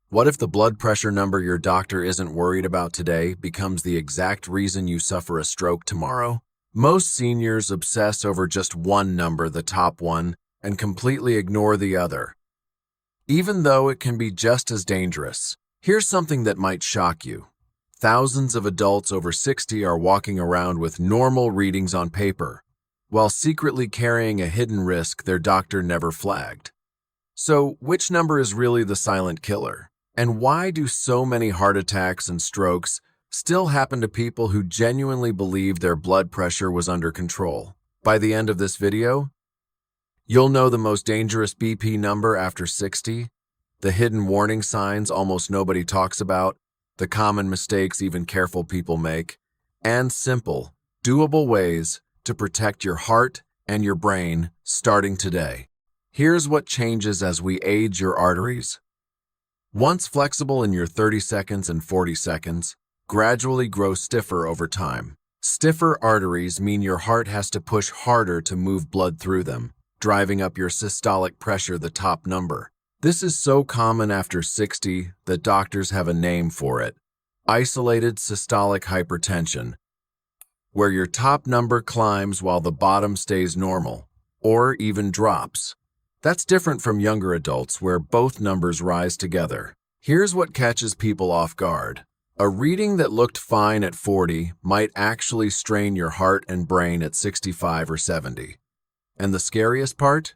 What if the blood pressure number your doctor isn't worried about today becomes the exact reason you suffer a stroke tomorrow? Most seniors obsess over just one number, the top one, and completely ignore the other, even though it can be just as dangerous. Here's something that might shock you. Thousands of adults over 60 are walking around with normal readings on paper, while secretly carrying a hidden risk their doctor never flagged. So, which number is really the silent killer? And why do so many heart attacks and strokes still happen to people who genuinely believe their blood pressure was under control? By the end of this video, you'll know the most dangerous BP number after 60, the hidden warning signs almost nobody talks about, the common mistakes even careful people make, and simple, doable ways to protect your heart and your brain starting today. Here's what changes as we age your arteries. Once flexible in your 30 seconds and 40 seconds, gradually grow stiffer over time. Stiffer arteries mean your heart has to push harder to move blood through them, driving up your systolic pressure, the top number. This is so common after 60 that doctors have a name for it: isolated systolic hypertension, where your top number climbs while the bottom stays normal, or even drops. That's different from younger adults where both numbers rise together. Here's what catches people off guard. A reading that looked fine at 40 might actually strain your heart and brain at 65 or 70. And the scariest part?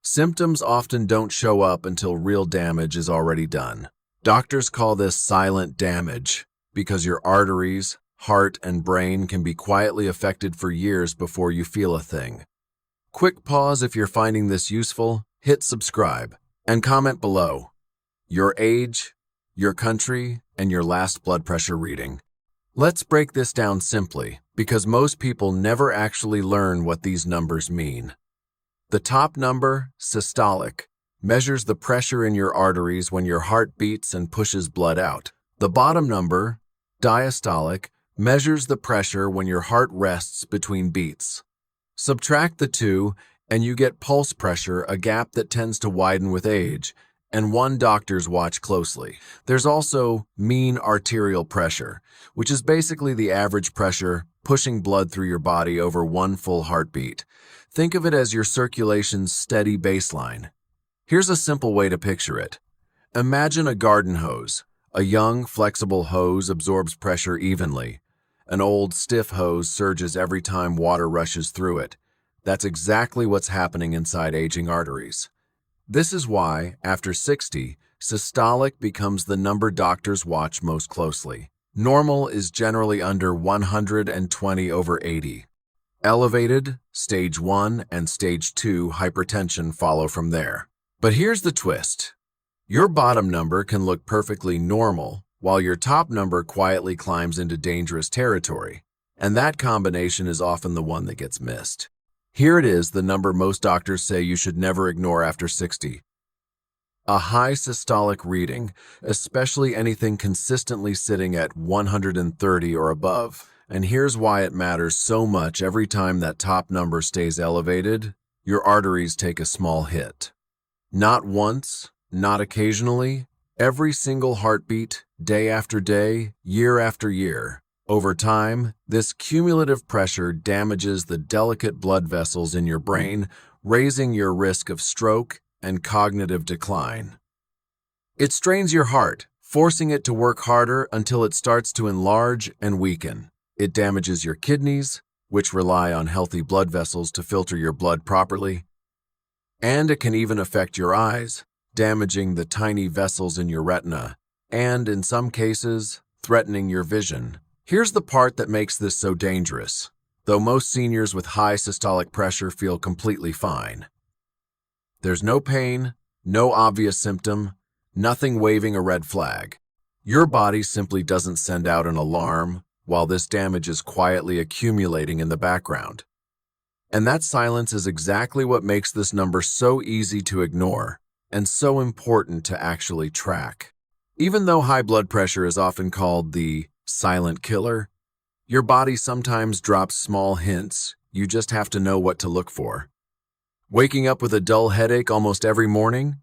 Symptoms often don't show up until real damage is already done. Doctors call this silent damage because your arteries, heart, and brain can be quietly affected for years before you feel a thing. Quick pause if you're finding this useful, hit subscribe, and comment below your age, your country, and your last blood pressure reading. Let's break this down simply, because most people never actually learn what these numbers mean. The top number, systolic, measures the pressure in your arteries when your heart beats and pushes blood out. The bottom number, diastolic, measures the pressure when your heart rests between beats. Subtract the two, and you get pulse pressure, a gap that tends to widen with age, and one doctors watch closely. There's also mean arterial pressure, which is basically the average pressure pushing blood through your body over one full heartbeat. Think of it as your circulation's steady baseline. Here's a simple way to picture it. Imagine a garden hose. A young, flexible hose absorbs pressure evenly. An old, stiff hose surges every time water rushes through it. That's exactly what's happening inside aging arteries. This is why, after 60, systolic becomes the number doctors watch most closely. Normal is generally under 120/80. Elevated, stage 1 and stage 2 hypertension follow from there. But here's the twist. Your bottom number can look perfectly normal, while your top number quietly climbs into dangerous territory. And that combination is often the one that gets missed. Here it is, the number most doctors say you should never ignore after 60. A high systolic reading, especially anything consistently sitting at 130 or above. And here's why it matters so much. Every time that top number stays elevated, your arteries take a small hit. Not once, not occasionally, every single heartbeat, day after day, year after year. Over time, this cumulative pressure damages the delicate blood vessels in your brain, raising your risk of stroke and cognitive decline. It strains your heart, forcing it to work harder until it starts to enlarge and weaken. It damages your kidneys, which rely on healthy blood vessels to filter your blood properly. And it can even affect your eyes, damaging the tiny vessels in your retina, and in some cases, threatening your vision. Here's the part that makes this so dangerous. Though most seniors with high systolic pressure feel completely fine. There's no pain, no obvious symptom, nothing waving a red flag. Your body simply doesn't send out an alarm while this damage is quietly accumulating in the background. And that silence is exactly what makes this number so easy to ignore and so important to actually track. Even though high blood pressure is often called the silent killer, your body sometimes drops small hints. You just have to know what to look for. Waking up with a dull headache almost every morning?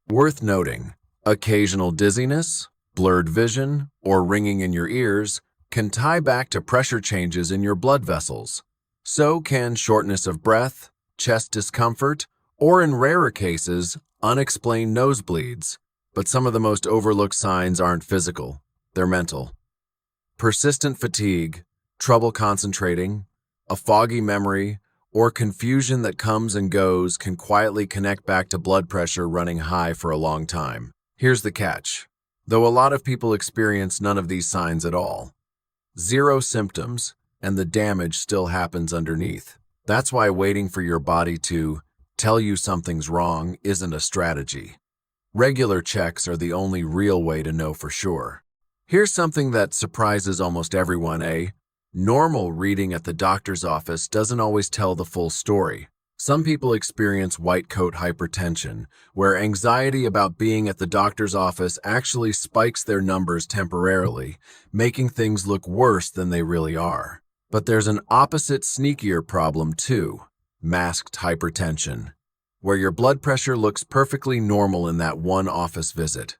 Worth noting, Occasional dizziness, blurred vision, or ringing in your ears can tie back to pressure changes in your blood vessels. So can shortness of breath, chest discomfort, or in rarer cases, unexplained nosebleeds. But some of the most overlooked signs aren't physical, they're mental. Persistent fatigue, trouble concentrating, a foggy memory, or confusion that comes and goes can quietly connect back to blood pressure running high for a long time. Here's the catch. Though a lot of people experience none of these signs at all, zero symptoms, and the damage still happens underneath. That's why waiting for your body to tell you something's wrong isn't a strategy. Regular checks are the only real way to know for sure. Here's something that surprises almost everyone, eh? Normal reading at the doctor's office doesn't always tell the full story. Some people experience white coat hypertension, where anxiety about being at the doctor's office actually spikes their numbers temporarily, making things look worse than they really are. But there's an opposite, sneakier problem too, masked hypertension, where your blood pressure looks perfectly normal in that one office visit,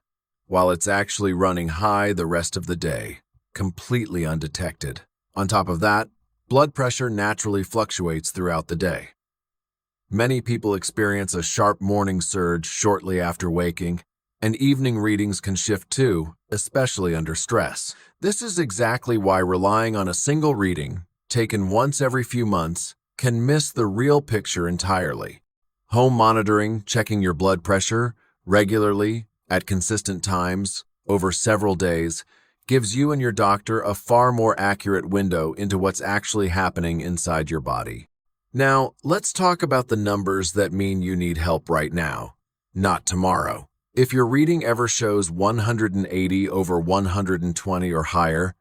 while it's actually running high the rest of the day, completely undetected. On top of that, blood pressure naturally fluctuates throughout the day. Many people experience a sharp morning surge shortly after waking, and evening readings can shift too, especially under stress. This is exactly why relying on a single reading, taken once every few months, can miss the real picture entirely. Home monitoring, checking your blood pressure regularly, at consistent times, over several days, gives you and your doctor a far more accurate window into what's actually happening inside your body. Now, let's talk about the numbers that mean you need help right now, not tomorrow. If your reading ever shows 180 over 120 or higher,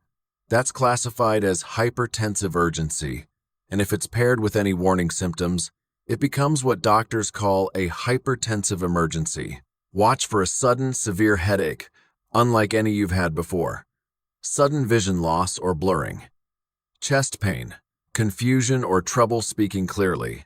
that's classified as hypertensive urgency. And if it's paired with any warning symptoms, it becomes what doctors call a hypertensive emergency. Watch for a sudden, severe headache, unlike any you've had before. Sudden vision loss or blurring. Chest pain, confusion or trouble speaking clearly.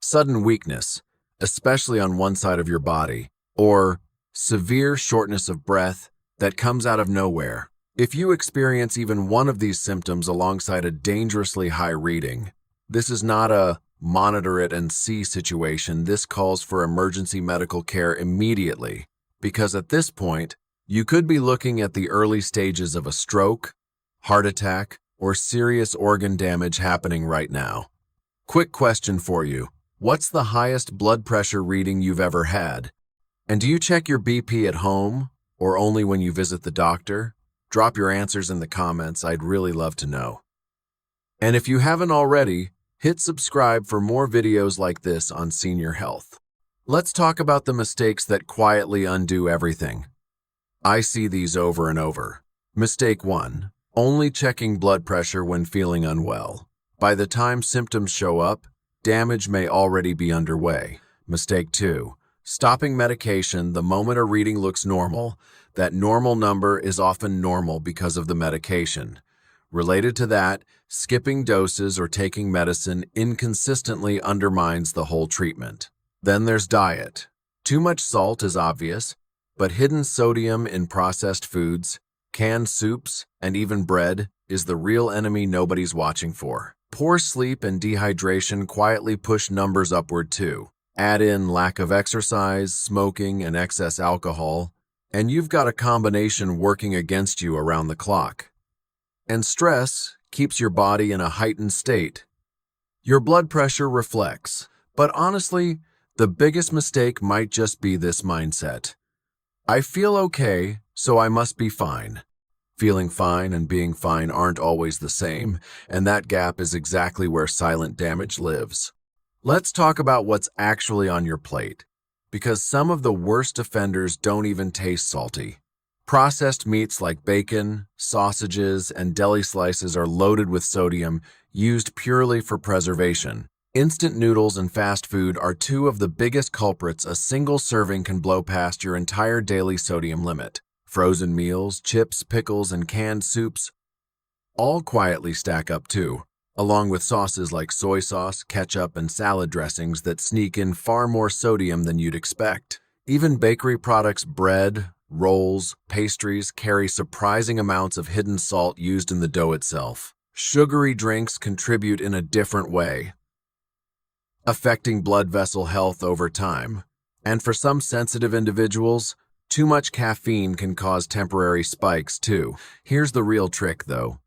Sudden weakness, especially on one side of your body. Or severe shortness of breath that comes out of nowhere. If you experience even one of these symptoms alongside a dangerously high reading, this is not a monitor it and see situation. This calls for emergency medical care immediately, because at this point, you could be looking at the early stages of a stroke, heart attack, or serious organ damage happening right now. Quick question for you. What's the highest blood pressure reading you've ever had? And do you check your BP at home or only when you visit the doctor? Drop your answers in the comments. I'd really love to know. And if you haven't already, hit subscribe for more videos like this on senior health. Let's talk about the mistakes that quietly undo everything. I see these over and over. Mistake 1. Only checking blood pressure when feeling unwell. By the time symptoms show up, damage may already be underway. Mistake 2. Stopping medication the moment a reading looks normal. That normal number is often normal because of the medication. Related to that, skipping doses or taking medicine inconsistently undermines the whole treatment. Then there's diet. Too much salt is obvious, but hidden sodium in processed foods, canned soups, and even bread is the real enemy nobody's watching for. Poor sleep and dehydration quietly push numbers upward too. Add in lack of exercise, smoking, and excess alcohol, and you've got a combination working against you around the clock. And stress keeps your body in a heightened state. Your blood pressure reflects, but honestly, the biggest mistake might just be this mindset. I feel okay, so I must be fine. Feeling fine and being fine aren't always the same, and that gap is exactly where silent damage lives. Let's talk about what's actually on your plate, because some of the worst offenders don't even taste salty. Processed meats like bacon, sausages, and deli slices are loaded with sodium used purely for preservation. Instant noodles and fast food are two of the biggest culprits. A single serving can blow past your entire daily sodium limit. Frozen meals, chips, pickles, and canned soups all quietly stack up too, along with sauces like soy sauce, ketchup, and salad dressings that sneak in far more sodium than you'd expect. Even bakery products, bread, rolls, pastries carry surprising amounts of hidden salt used in the dough itself. Sugary drinks contribute in a different way, affecting blood vessel health over time. And for some sensitive individuals, too much caffeine can cause temporary spikes too. Here's the real trick though.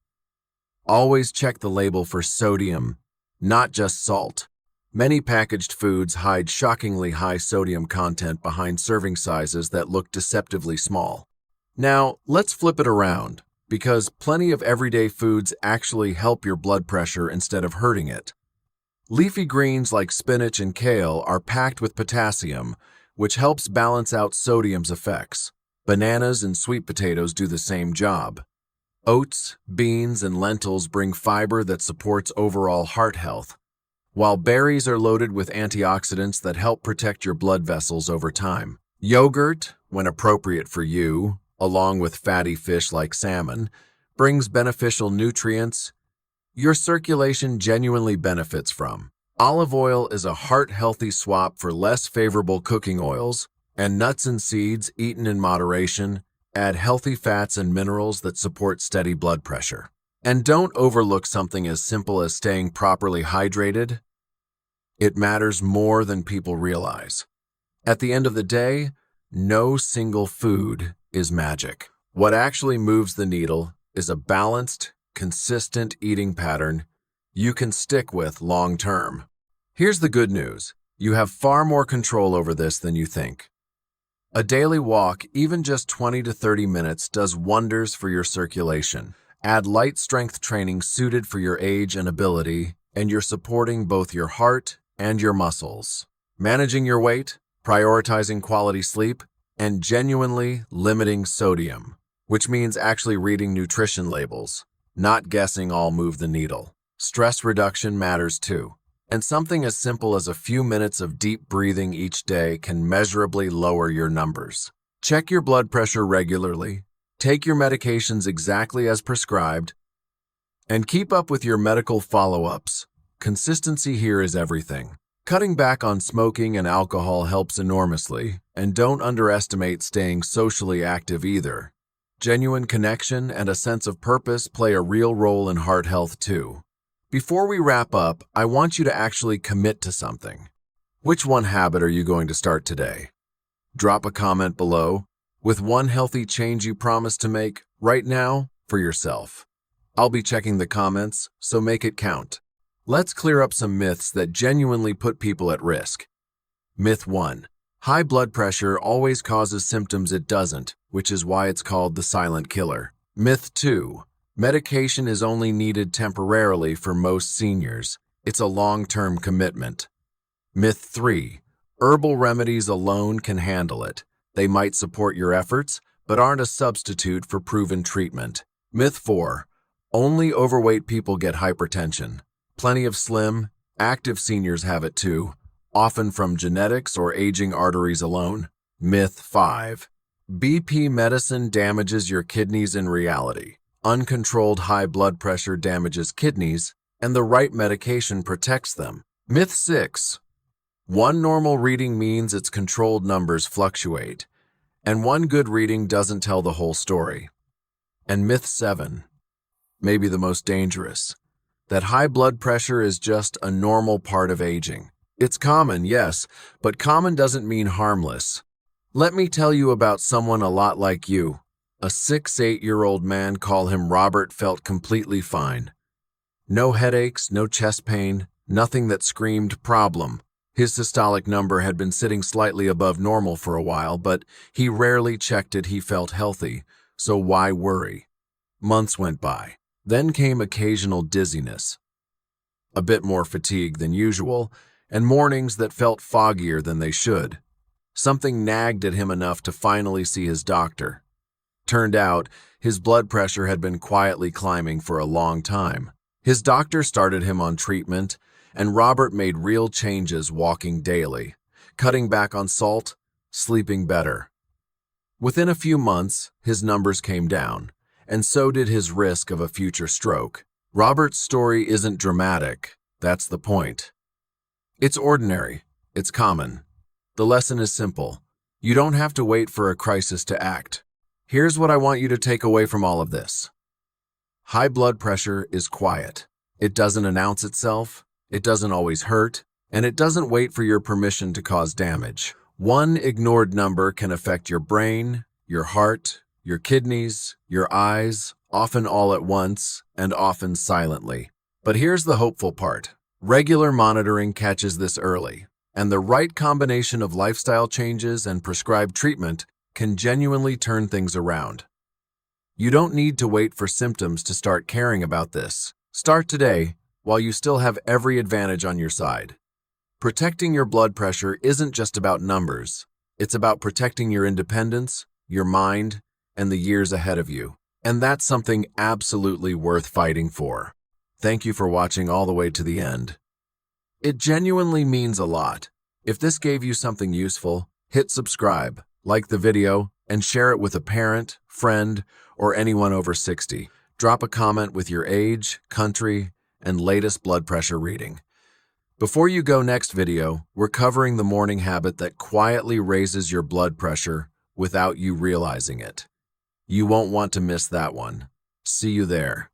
Always check the label for sodium, not just salt. Many packaged foods hide shockingly high sodium content behind serving sizes that look deceptively small. Now, let's flip it around, because plenty of everyday foods actually help your blood pressure instead of hurting it. Leafy greens like spinach and kale are packed with potassium, which helps balance out sodium's effects. Bananas and sweet potatoes do the same job. Oats, beans, and lentils bring fiber that supports overall heart health, while berries are loaded with antioxidants that help protect your blood vessels over time. Yogurt, when appropriate for you, along with fatty fish like salmon, brings beneficial nutrients your circulation genuinely benefits from. Olive oil is a heart-healthy swap for less favorable cooking oils, and nuts and seeds, eaten in moderation, add healthy fats and minerals that support steady blood pressure. And don't overlook something as simple as staying properly hydrated. It matters more than people realize. At the end of the day, no single food is magic. What actually moves the needle is a balanced, consistent eating pattern you can stick with long term. Here's the good news. You have far more control over this than you think. A daily walk, even just 20 to 30 minutes, does wonders for your circulation. Add light strength training suited for your age and ability, and you're supporting both your heart and your muscles. Managing your weight, prioritizing quality sleep, and genuinely limiting sodium, which means actually reading nutrition labels, not guessing, all move the needle. Stress reduction matters too, and something as simple as a few minutes of deep breathing each day can measurably lower your numbers. Check your blood pressure regularly, take your medications exactly as prescribed, and keep up with your medical follow-ups. Consistency here is everything. Cutting back on smoking and alcohol helps enormously, and don't underestimate staying socially active either. Genuine connection and a sense of purpose play a real role in heart health too. Before we wrap up, I want you to actually commit to something. Which one habit are you going to start today? Drop a comment below with one healthy change you promise to make right now for yourself. I'll be checking the comments, so make it count. Let's clear up some myths that genuinely put people at risk. Myth 1. High blood pressure always causes symptoms it doesn't, which is why it's called the silent killer. Myth 2. Medication is only needed temporarily for most seniors. It's a long-term commitment. Myth 3. Herbal remedies alone can handle it. They might support your efforts, but aren't a substitute for proven treatment. Myth 4. Only overweight people get hypertension. Plenty of slim, active seniors have it too, often from genetics or aging arteries alone. Myth 5. BP medicine damages your kidneys. In reality, uncontrolled high blood pressure damages kidneys, and the right medication protects them. Myth 6. One normal reading means its controlled numbers fluctuate, and one good reading doesn't tell the whole story. And myth 7, maybe the most dangerous, that high blood pressure is just a normal part of aging. It's common, yes, but common doesn't mean harmless. Let me tell you about someone a lot like you. A 6'8" man, call him Robert, felt completely fine. No headaches, no chest pain, nothing that screamed problem. His systolic number had been sitting slightly above normal for a while, but he rarely checked it. He felt healthy, so why worry? Months went by. Then came occasional dizziness, a bit more fatigue than usual, and mornings that felt foggier than they should. Something nagged at him enough to finally see his doctor. Turned out, his blood pressure had been quietly climbing for a long time. His doctor started him on treatment, and Robert made real changes, walking daily, cutting back on salt, sleeping better. Within a few months, his numbers came down, and so did his risk of a future stroke. Robert's story isn't dramatic, that's the point. It's ordinary, it's common. The lesson is simple. You don't have to wait for a crisis to act. Here's what I want you to take away from all of this. High blood pressure is quiet. It doesn't announce itself, it doesn't always hurt, and it doesn't wait for your permission to cause damage. One ignored number can affect your brain, your heart, your kidneys, your eyes, often all at once, and often silently. But here's the hopeful part. Regular monitoring catches this early, and the right combination of lifestyle changes and prescribed treatment can genuinely turn things around. You don't need to wait for symptoms to start caring about this. Start today while you still have every advantage on your side. Protecting your blood pressure isn't just about numbers. It's about protecting your independence, your mind, and the years ahead of you. And that's something absolutely worth fighting for. Thank you for watching all the way to the end. It genuinely means a lot. If this gave you something useful, hit subscribe, like the video, and share it with a parent, friend, or anyone over 60. Drop a comment with your age, country, and latest blood pressure reading. Before you go next video, we're covering the morning habit that quietly raises your blood pressure without you realizing it. You won't want to miss that one. See you there.